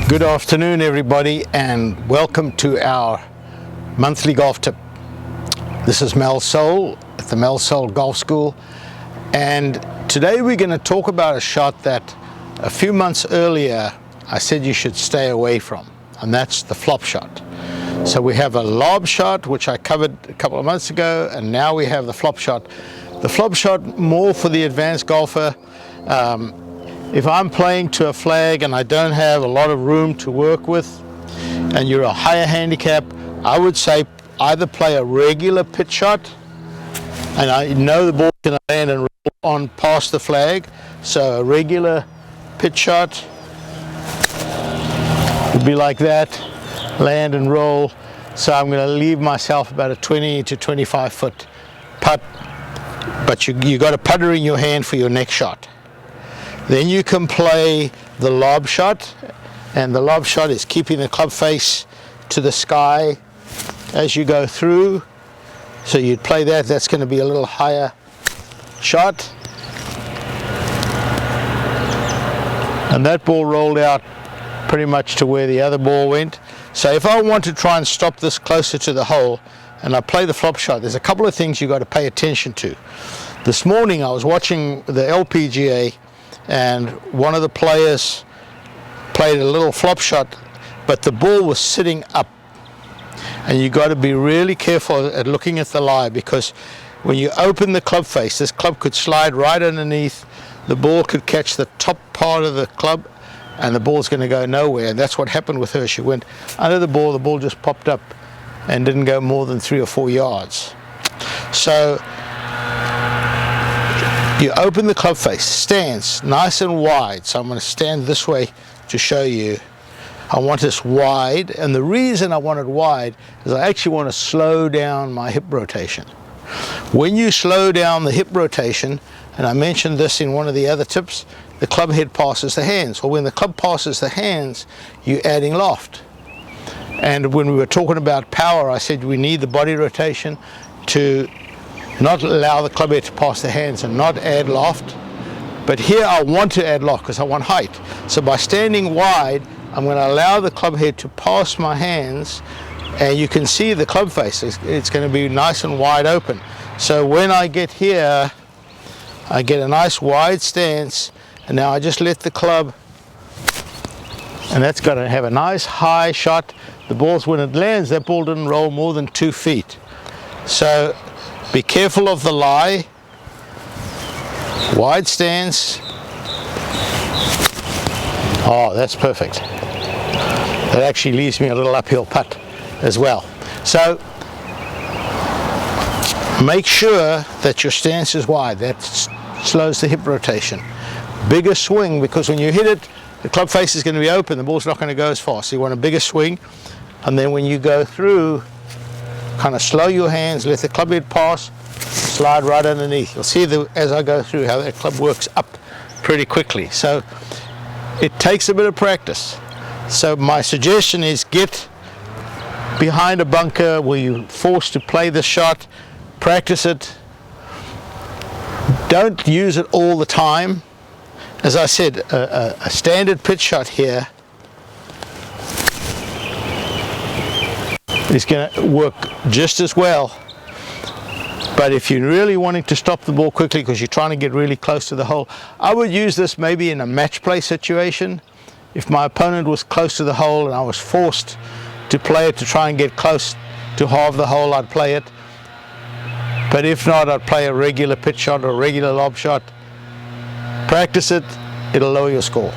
Good afternoon, everybody, and welcome to our monthly golf tip. This is Mel Soul at the Mel Soul Golf School, and today we're going to talk about a shot that a few months earlier I said you should stay away from, and that's the flop shot. So we have a lob shot, which I covered a couple of months ago, and now we have the flop shot. The flop shot more for the advanced golfer. If I'm playing to a flag and I don't have a lot of room to work with, and you're a higher handicap, I would say either play a regular pitch shot, and I know the ball's going to land and roll on past the flag, so a regular pitch shot would be like that, land and roll. So I'm going to leave myself about a 20 to 25 foot putt, but you got a putter in your hand for your next shot. Then you can play the lob shot, and the lob shot is keeping the club face to the sky as you go through. So you'd play that. That's going to be a little higher shot. And that ball rolled out pretty much to where the other ball went. So if I want to try and stop this closer to the hole and I play the flop shot, there's a couple of things you've got to pay attention to. This morning I was watching the LPGA, and one of the players played a little flop shot, but the ball was sitting up, and you got to be really careful at looking at the lie, because when you open the club face, this club could slide right underneath, the ball could catch the top part of the club, and the ball's going to go nowhere. And that's what happened with her. She went under the ball just popped up and didn't go more than 3 or 4 yards. So you open the club face, stance nice and wide. So I'm going to stand this way to show you. I want this wide, and the reason I want it wide is I actually want to slow down my hip rotation. When you slow down the hip rotation, and I mentioned this in one of the other tips, the club head passes the hands. Well, when the club passes the hands, you're adding loft. And when we were talking about power, I said we need the body rotation to not allow the club head to pass the hands and not add loft. But here I want to add loft because I want height. So by standing wide, I'm going to allow the club head to pass my hands, and you can see the club face. It's going to be nice and wide open. So when I get here, I get a nice wide stance, and now I just let the club, and that's going to have a nice high shot. The ball's, when it lands, that ball didn't roll more than 2 feet. So be careful of the lie, wide stance. Oh, that's perfect. That actually leaves me a little uphill putt as well. So make sure that your stance is wide. That slows the hip rotation. Bigger swing, because when you hit it, the club face is going to be open, the ball's not going to go as fast. So you want a bigger swing, and then when you go through, kind of slow your hands, let the club head pass, slide right underneath. You'll see as I go through how that club works up pretty quickly. So it takes a bit of practice. So my suggestion is get behind a bunker where you're forced to play the shot, practice it. Don't use it all the time. As I said, a standard pitch shot here is going to work just as well. But if you're really wanting to stop the ball quickly because you're trying to get really close to the hole, I would use this maybe in a match play situation. If my opponent was close to the hole and I was forced to play it to try and get close to halve the hole, I'd play it. But if not, I'd play a regular pitch shot or a regular lob shot. Practice it, it'll lower your score.